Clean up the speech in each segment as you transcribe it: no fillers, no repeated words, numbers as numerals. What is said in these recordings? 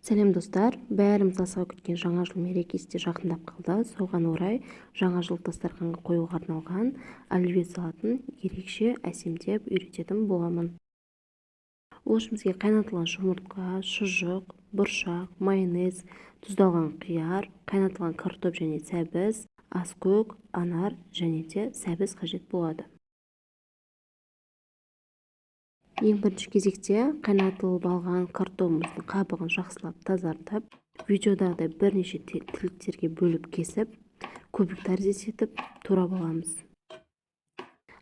Сәлем достар, бәріміз асыға күткен жаңа жыл мерекесі де жақындап қалды. Соған орай жаңа жыл дастарханға қоюға арналған оливье салатын ерекше әсемдеп үйрететін боламын. Ол үшін бізге қайнатылған жұмыртқа, шұжық, бұршақ, майонез, тұздалған қияр, қайнатылған картоп және сәбіз, аскөк, анар және де сәбіз қажет болады. Ең бірінші кезекте қайнатылып алған картопымыздың қабығын жақсылап тазартып, видеодағыдай бірнеше тіліктерге бөліп кесіп, көбік тәріздес етіп турап аламыз.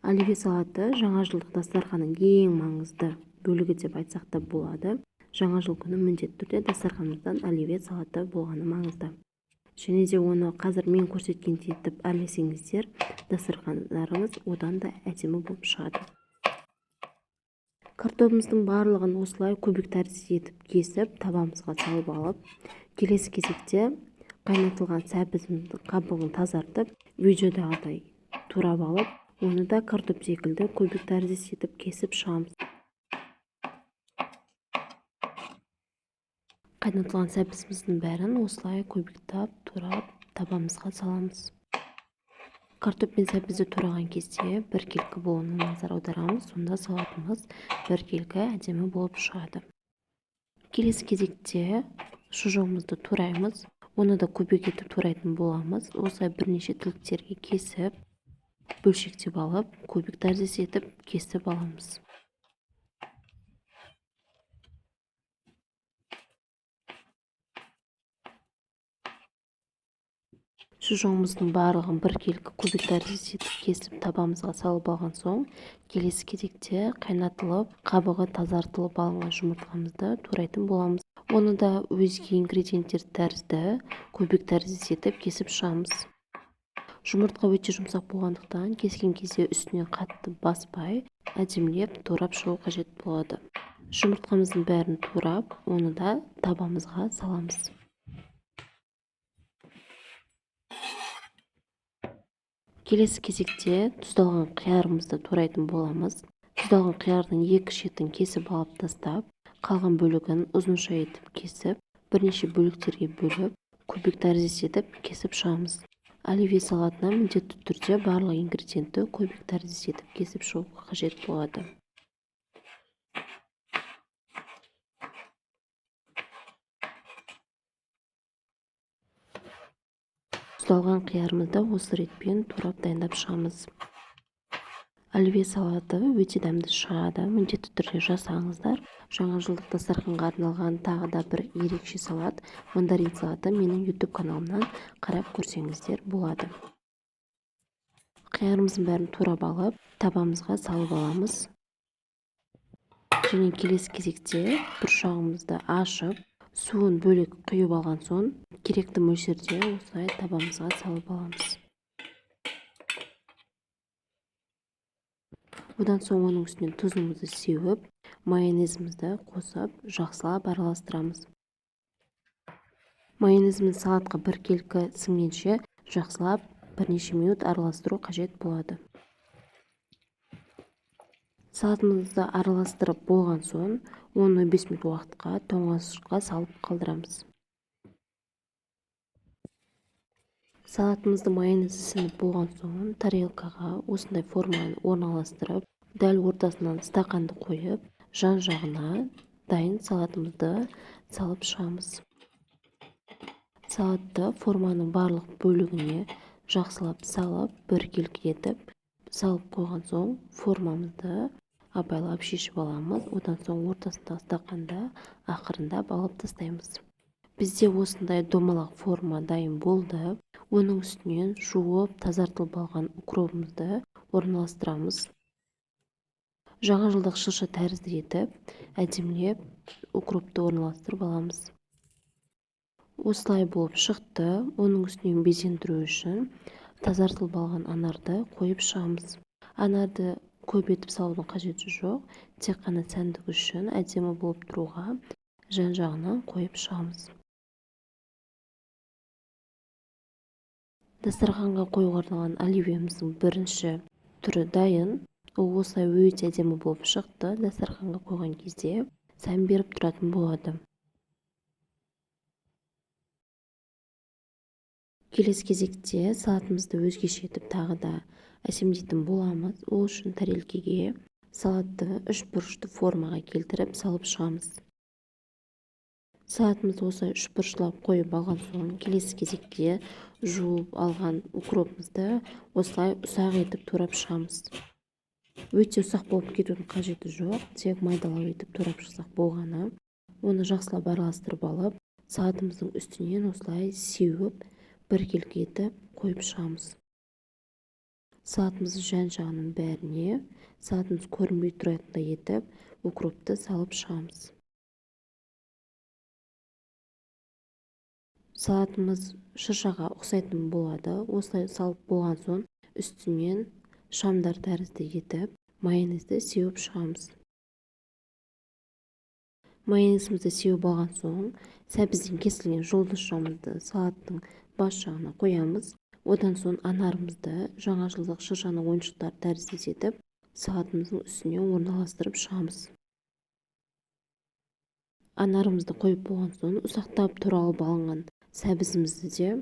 Оливье салаты жаңа жылдық дастарханның ең маңызды бөлігі деп айтсақ та болады. Жаңа жыл күні міндетті түрде дастарханымыздан оливье салаты болғаны маңызды. Және де оны қазір мен көрсеткендей етіп әрлесеңіздер, дастархандарыңыз одан да әдемі болып шығады. Картопымыздың барлығын осылай көбік тәріздес етіп кесіп, табамызға салып алып, келесі кезекте қайнатылған сәбізіміздің қабығын тазартып, видеодағыдай турап алып, оны да картоп секілді көбік тәріздес етіп кесіп шығамыз. Қайнатылған сәбізіміздің бәрін осылай көбіктап, турап, табамызға саламыз. Картоп пен сәбізді тураған кезде біркелкі болуына назар аударамыз, сонда салатымыз біркелкі әдемі болып шығады. Келесі кезекте шұжығымызды тураймыз. Оны да көбік етіп турайтын боламыз. Осылай бірнеше тіліктерге кесіп, бөлшектеп алып, көбік тәріздес етіп кесіп аламыз. Шұжығымыздың барлығын біркелкі көбік тәріздес етіп кесіп табамызға салып алған соң, келесі кезекте қайнатылып, қабығы тазартылып алынған жұмыртқамызды турайтын боламыз. Оны да өзге ингредиенттер тәрізді көбік тәріздес етіп кесіп шығамыз. Жұмыртқа өте жұмсақ болғандықтан кескен кезде үстінен қатты баспай, әдемілеп турап шығу қажет болады. Жұмыртқамыздың бәрін турап, оны да табамызға саламыз. Келесі кезекте тұздалған қиярымызды турайтын боламыз. Тұздалған қиярдың екі шетін кесіп алып тастап, қалған бөлігін ұзынша етіп кесіп, бірнеше бөліктерге бөліп, көбік тәріздес етіп кесіп шығамыз. Оливье салатына міндетті түрде барлық ингредиентті көбік тәріздес етіп кесіп шығу қажет болады. Тұздалған қиярымызды осы ретпен турап дайындап шығамыз. Оливье салаты өте дәмді шығады, міндетті түрде жасаңыздар. Жаңа жылдық дастарханға арналған тағы да бір ерекше салат, мандарин салаты менің YouTube каналымнан қарап көрсеңіздер болады. Қиярымыздың бәрін турап алып, табамызға салып аламыз. Және келесі кезекте бұршағымызды ашып, суын бөлек құйып алған соң, керекті мөлшерде осылай табамызға салып аламыз. Одан соң оның үстінен тұзымызды сеуіп, майонезімізді қосып, жақсылап араластырамыз. Майонезімізді салатқа біркелкі сіңгенше жақсылап бірнеше минут араластыру қажет болады. Салатымызды араластырып болған соң, 10-15 минут уақытқа тоңазытқышқа салып қалдырамыз. Салатымызды майонезі сіңіп болған соң, тарелкаға осындай форманы орналастырып, дәл ортасынан стақанды қойып, жан жағына дайын салатымызды салып шығамыз. Салатты форманың барлық бөлігіне жақсылап салып, біркелкі етіп салып қойған соң, формамызды абайлап шешіп аламыз. Одан соң ортасындағы стақанда ақырындап алып тастаймыз. Бізде осындай домалақ форма дайын болды. Оның үстінен жуып, тазартылып алған укропымызды орналастырамыз. Жаңа жылдық шырша тәрізді етіп, әдемілеп укропты орналастырып аламыз. Осылай болып шықты. Оның үстінен безендіру үшін тазартылып алған анарды қойып шығамыз. Анарды көп етіп салудың қажеті жоқ, тек қана сәндік үшін әдемі болып тұруға жан-жағынан қойып шығамыз. Дастарханға қоюға арналған оливьеміздің бірінші түрі дайын. Ол осылай өте әдемі болып шықты. Дастарханға қойған кезде сән беріп тұратын болады. Келесі кезекте салатымызды өзгеше етіп тағы да әсемдейтін боламыз. Ол үшін тарелкеге салатты үш бұрышты формаға келтіріп салып шығамыз. Салатымызды осылай үш бұрыштап қойып алған соң, келесі кезекте жуып алған укропымызды осылай ұсақ етіп турап шығамыз. Өте ұсақ болып кетудің қажеті жоқ, тек майдалау етіп турап шықсақ болғаны. Оны жақсылап араластырып алып, салатымыздың үстінен осылай сеуіп, біркелкі етіп қойып шығамыз. Салатымыздың жан-жағының бәріне салатымыз көрінбей тұратындай етіп укропты салып шығамыз. Салатымыз шыршаға ұқсайтын болады. Осылай салып болған соң, үстінен шамдар тәрізді етіп майонезді сеуіп шығамыз. Майонезімізді сеуіп алған соң, сәбізден кесілген жұлдыз шамды салаттың бас жағына қоямыз. Одан соң анарымызды жаңа жылдық шыршаны ойыншықтар тәрізді етіп салатымыздың үстіне орналастырып шығамыз. Анарымызды қойып болған соң, ұсақтап туралып алынған сәбізімізді де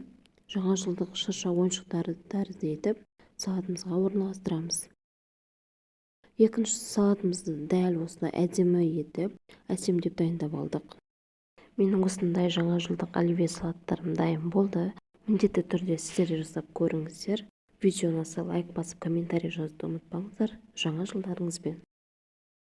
жаңа жылдық шырша ойыншықтары тәрізді етіп салатымызға орналастырамыз. Екінші салатымызды дәл осылай әдемі етіп, әсемдеп дайындап алдық. Менің осындай жаңа жылдық оливье салаттарым дайын болды. Міндетті түрде сіздер жасап көріңіздер. Видео ұнаса лайк басып комментарий жазуды ұмытпаңыздар. Жаңа жылдарыңызбен.